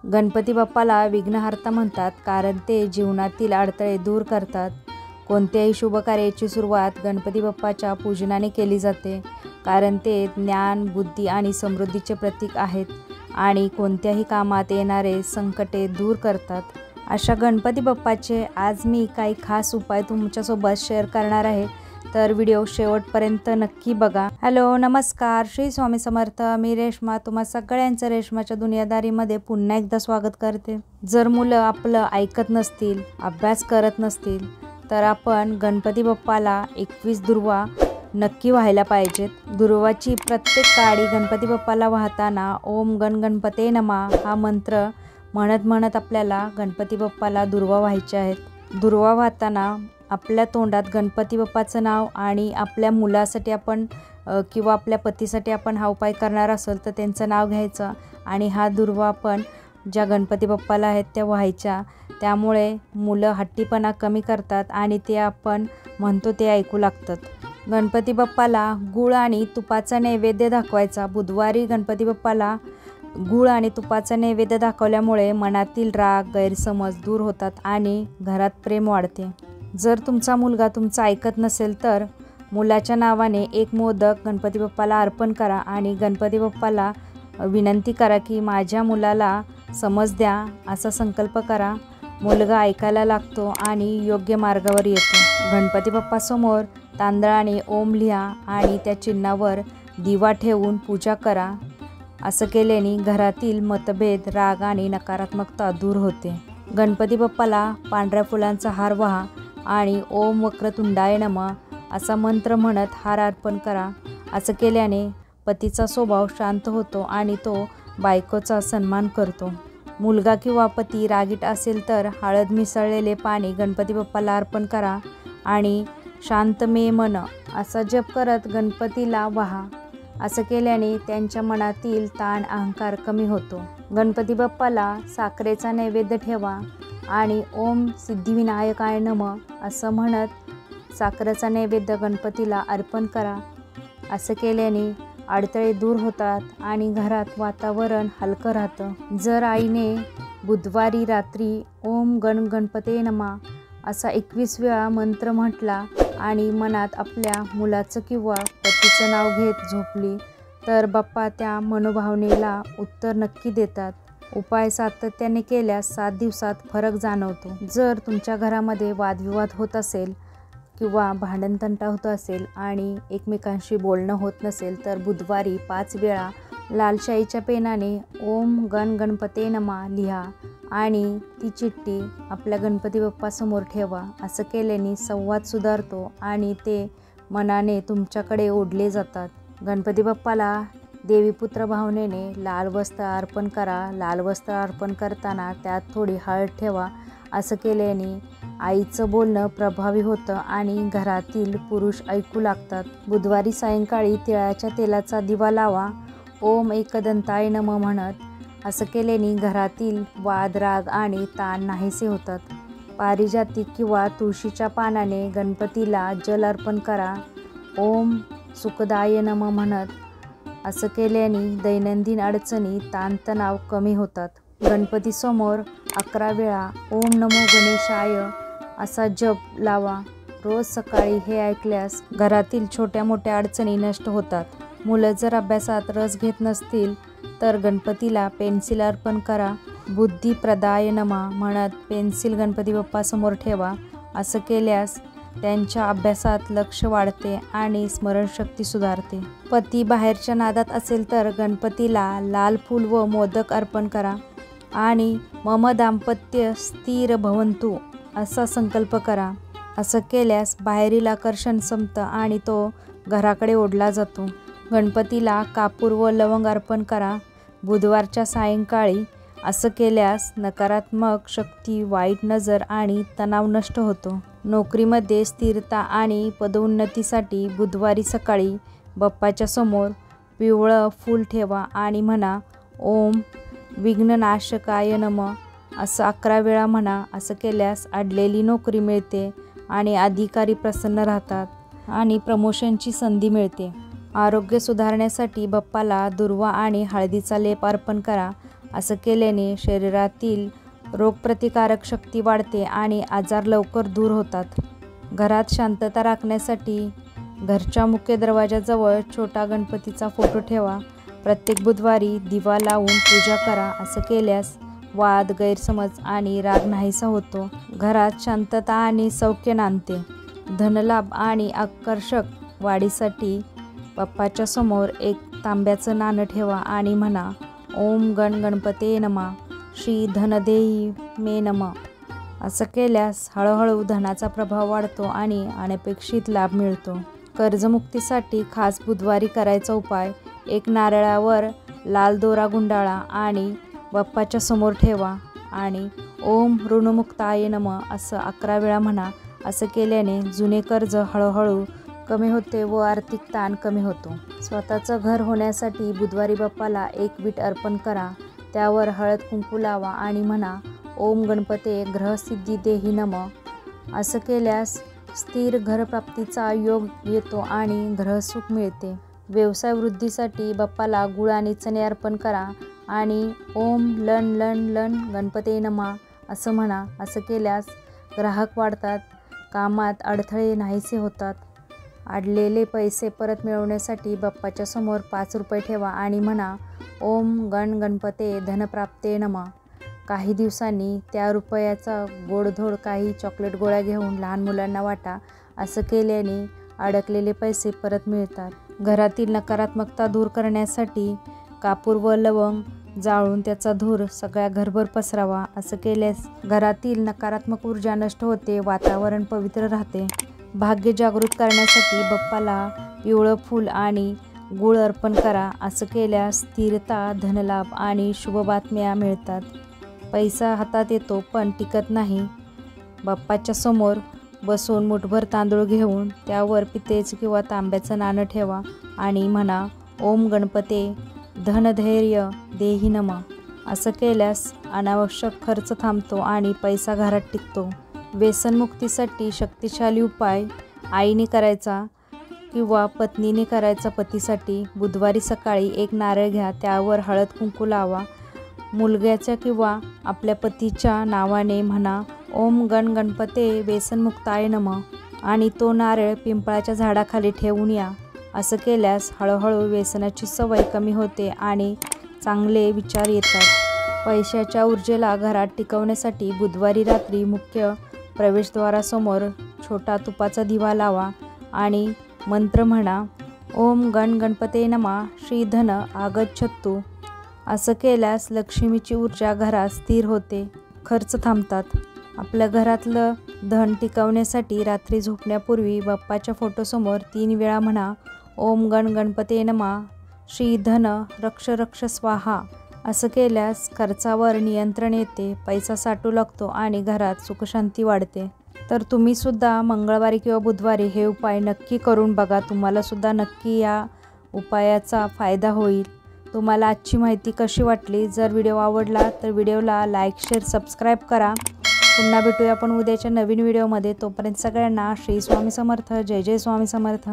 गणपती बाप्पाला विघ्नहर्ता म्हणतात, कारण ते जीवनातील अडथळे दूर करतात. कोणत्याही शुभ कार्याची सुरुवात गणपती बाप्पाच्या पूजनाने केली जाते, कारण ते ज्ञान, बुद्धी आणि समृद्धीचे प्रतीक आहेत आणि कोणत्याही कामात येणारे संकटे दूर करतात. अशा गणपती बाप्पाचे आज मी काही खास उपाय तुमच्यासोबत शेअर करणार आहे, तर व्हिडिओ शेवटपर्यंत नक्की बघा. हॅलो, नमस्कार, श्री स्वामी समर्थ. मी रेश्मा तुम्हा सगळ्यांचं रेश्माच्या दुनियादारीमध्ये पुन्हा एकदा स्वागत करते. जर मुलं आपलं ऐकत नसतील, अभ्यास करत नसतील, तर आपण गणपती बाप्पाला 21 दुर्वा नक्की व्हायला पाहिजेत. दुर्वाची प्रत्येक काडी गणपती बाप्पाला वाहताना ओम गण गणपते नमः हा मंत्र म्हणत आपल्याला गणपती बाप्पाला दुर्वा व्हायचे आहेत. दुर्वा वाहताना आपल्या तोंडात गणपती बाप्पाचं नाव आणि आपल्या मुलासाठी आपण किंवा आपल्या पतीसाठी आपण हा उपाय करणार असेल तर त्यांचं नाव घ्यायचं आणि हा दुर्वा आपण ज्या गणपती बाप्पाला आहेत त्या व्हायच्या. त्यामुळे मुलं हट्टीपणा कमी करतात आणि ते आपण म्हणतो ते ऐकू लागतात. गणपती बाप्पाला गूळ आणि तुपाचा नैवेद्य दाखवायचा. बुधवारी गणपती बाप्पाला गूळ आणि तुपाचा नैवेद्य दाखवल्यामुळे मनातील राग, गैरसमज दूर होतात आणि घरात प्रेम वाढते. जर तुमचा मुलगा तुमचं ऐकत नसेल तर मुलाच्या नावाने एक मोदक गणपती बाप्पाला अर्पण करा आणि गणपती बाप्पाला विनंती करा की माझ्या मुलाला समज द्या, असा संकल्प करा. मुलगा ऐकायला लागतो आणि योग्य मार्गावर येतो. गणपती बाप्पासमोर तांदळाने ओम लिहा आणि त्या चिन्हावर दिवा ठेवून पूजा करा. असं केल्याने घरातील मतभेद, राग आणि नकारात्मकता दूर होते. गणपती बाप्पाला पांढऱ्या फुलांचा हार वाहा आणि ओम वक्रतुंडाय नमः असा मंत्र म्हणत हार अर्पण करा. असं केल्याने पतीचा स्वभाव शांत होतो आणि तो बायकोचा सन्मान करतो. मुलगा किंवा पती रागीट असेल तर हळद मिसळलेले पाणी गणपती बाप्पाला अर्पण करा आणि शांत मे मन असा जप करत गणपतीला वाहा. असं केल्याने त्यांच्या मनातील ताण, अहंकार कमी होतो. गणपती बाप्पाला साखरेचा नैवेद्य ठेवा आणि ओम सिद्धिविनायकाय नमः असं म्हणत साखरेचा नैवेद्य गणपतीला अर्पण करा. असं केल्याने अडथळे दूर होतात आणि घरात वातावरण हलकं राहतं. जर आईने बुधवारी रात्री ओम गण गणपते नमः असा 21 वेळा मंत्र म्हटला आणि मनात आपल्या मुलाचं किंवा पतीचं नाव घेत झोपली तर बाप्पा त्या मनोभावनेला उत्तर नक्की देतात. उपाय सातत्याने केल्यास 7 दिवसात फरक जाणवतो. जर तुमच्या घरामध्ये वादविवाद होत असेल किंवा भांडणतंटा होत असेल आणि एकमेकांशी बोलणं होत नसेल तर बुधवारी 5 वेळा लाल शाईच्या पेनाने ओम गण गणपते नमः लिहा आणि ती चिठ्ठी आपल्या गणपती बाप्पासमोर ठेवा. असं केल्याने संवाद सुधारतो आणि ते मनाने तुमच्याकडे ओढले जातात. गणपती बाप्पाला देवीपुत्र भावनेने लाल वस्त्र अर्पण करा. लाल वस्त्र अर्पण करताना त्यात थोडी हळद ठेवा. असं केल्याने आईचं बोलणं प्रभावी होतं आणि घरातील पुरुष ऐकू लागतात. बुधवारी सायंकाळी तिळाच्या तेलाचा दिवा लावा ओम एकदंताय नमः म्हणत. असं केल्याने घरातील वाद, राग आणि ताण नाहीसे होतात. पारिजातिक किंवा तुळशीच्या पानाने गणपतीला जल अर्पण करा ओम सुखदाय नमः म्हणत. असं केल्याने दैनंदिन अडचणी, ताणतणाव कमी होतात. गणपतीसमोर 11 वेळा ओम नमो गणेशाय असा जप लावा. रोज सकाळी हे ऐकल्यास घरातील छोट्या मोठ्या अडचणी नष्ट होतात. मुलं जर अभ्यासात रस घेत नसतील तर गणपतीला पेन्सिल अर्पण करा. बुद्धिप्रदाय नमः म्हणत पेन्सिल गणपती बाप्पासमोर ठेवा. असं केल्यास त्यांच्या अभ्यासात लक्ष वाढते आणि स्मरणशक्ती सुधारते. पती बाहेरच्या नादात असेल तर गणपतीला लाल फूल व मोदक अर्पण करा आणि मम दाम्पत्य स्थिर भवन्तु असा संकल्प करा. असं केल्यास बाहेरील आकर्षण संपतं आणि तो घराकडे ओढला जातो. गणपतीला कापूर व लवंग अर्पण करा बुधवारच्या सायंकाळी. असं केल्यास नकारात्मक शक्ती, वाईट नजर आणि तणाव नष्ट होतो. नोकरीमध्ये स्थिरता आणि पदोन्नतीसाठी बुधवारी सकाळी बाप्पाच्या समोर पिवळं फूल ठेवा आणि म्हणा ओम विघ्ननाशकाय नमः असं 11 वेळा म्हणा. असं केल्यास अडलेली नोकरी मिळते आणि अधिकारी प्रसन्न राहतात आणि प्रमोशनची संधी मिळते. आरोग्य सुधारण्यासाठी बाप्पाला दुर्वा आणि हळदीचा लेप अर्पण करा. असं केल्याने शरीरातील रोगप्रतिकारक शक्ती वाढते आणि आजार लवकर दूर होतात. घरात शांतता राखण्यासाठी घरच्या मुख्य दरवाजाजवळ छोटा गणपतीचा फोटो ठेवा. प्रत्येक बुधवारी दिवा लावून पूजा करा. असं केल्यास वाद, गैरसमज आणि राग नाहीसा होतो. घरात शांतता आणि सौख्य नांदते. धनलाभ आणि आकर्षक वाढीसाठी बाप्पाच्या समोर एक तांब्याचं नाणं ठेवा आणि म्हणा, ओम गण गणपते नमः, श्री धनदेही मे नमः. असं केल्यास हळूहळू धनाचा प्रभाव वाढतो आणि अनपेक्षित लाभ मिळतो. कर्जमुक्तीसाठी खास बुधवारी करायचा उपाय: एक नारळावर लाल दोरा गुंडाळा आणि बाप्पाच्या समोर ठेवा आणि ओम ऋणमुक्ताय नमः असं 11 वेळा म्हणा. असं केल्याने जुने कर्ज हळूहळू कमी होते व आर्थिक ताण कमी होतो. स्वतःचं घर होण्यासाठी बुधवारी बाप्पाला एक वीट अर्पण करा. त्यावर हळद कुंकू लावा आणि म्हणा, ओम गणपते ग्रहसिद्धी देही नमः. असं केल्यास स्थिर घरप्राप्तीचा योग येतो आणि ग्रहसुख मिळते. व्यवसाय वृद्धीसाठी बाप्पाला गुळ आणि चणे अर्पण करा आणि ओम लन लन लन गणपते नमः असं म्हणा. असं केल्यास ग्राहक वाढतात, कामात अडथळे नाहीसे होतात. अडलेले पैसे परत मिळवण्यासाठी बाप्पाच्या समोर 5 रुपये ठेवा आणि म्हणा, ओम गण गणपते धनप्राप्ते नमः. काही दिवसांनी त्या रुपयाचा गोडधोड काही चॉकलेट गोळ्या घेऊन लहान मुलांना वाटा. असं केल्याने अडकलेले पैसे परत मिळतात. घरातील नकारात्मकता दूर करण्यासाठी कापूर व लवंग जाळून त्याचा धूर सगळ्या घरभर पसरावा. असं केल्यास घरातील नकारात्मक ऊर्जा नष्ट होते, वातावरण पवित्र राहते. भाग्य जागृत करण्यासाठी बाप्पाला पिवळं फूल आणि गूळ अर्पण करा. असं केल्यास स्थिरता, धनलाभ आणि शुभ बातम्या मिळतात. पैसा हातात येतो पण टिकत नाही. बाप्पाच्या समोर बसून मुठभर तांदूळ घेऊन त्यावर पितळेचं किंवा तांब्याचं नाणं ठेवा आणि म्हणा, ओम गणपते धनधैर्य देही नमः. असं केल्यास अनावश्यक खर्च थांबतो आणि पैसा घरात टिकतो. व्यसनमुक्तीसाठी शक्तिशाली उपाय आईने करायचा किंवा पत्नीने करायचा. पतीसाठी बुधवारी सकाळी एक नारळ घ्या, त्यावर हळद कुंकू लावा. मुलग्याच्या किंवा आपल्या पतीच्या नावाने म्हणा, ओम गण गणपते व्यसनमुक्ताय नमः आणि तो नारळ पिंपळाच्या झाडाखाली ठेवून या. असं केल्यास हळूहळू व्यसनाची सवय कमी होते आणि चांगले विचार येतात. पैशाच्या ऊर्जेला घरात टिकवण्यासाठी बुधवारी रात्री मुख्य प्रवेशद्वारासमोर छोटा तुपाचा दिवा लावा आणि मंत्र म्हणा, ओम गण गणपते नमः, श्री धन आगच्छतु. असं केल्यास लक्ष्मीची ऊर्जा घरात स्थिर होते, खर्च थांबतात. आपल्या घरातलं धन टिकवण्यासाठी रात्री झोपण्यापूर्वी बाप्पाच्या फोटोसमोर 3 वेळा म्हणा, ओम गण गणपते नमः, श्री धन रक्ष रक्ष स्वाहा. असं केल्यास खर्चावर नियंत्रण येते, पैसा साठू लागतो आणि घरात सुखशांती वाढते. तर तुम्हीसुद्धा मंगळवारी किंवा बुधवारी हे उपाय नक्की करून बघा. तुम्हालासुद्धा नक्की या उपायाचा फायदा होईल. तुम्हाला आजची माहिती कशी वाटली? जर व्हिडिओ आवडला तर व्हिडिओला लाईक, शेअर, सबस्क्राईब करा. पुन्हा भेटूया आपण उद्याच्या नवीन व्हिडिओमध्ये. तोपर्यंत सगळ्यांना श्री स्वामी समर्थ. जय जय स्वामी समर्थ.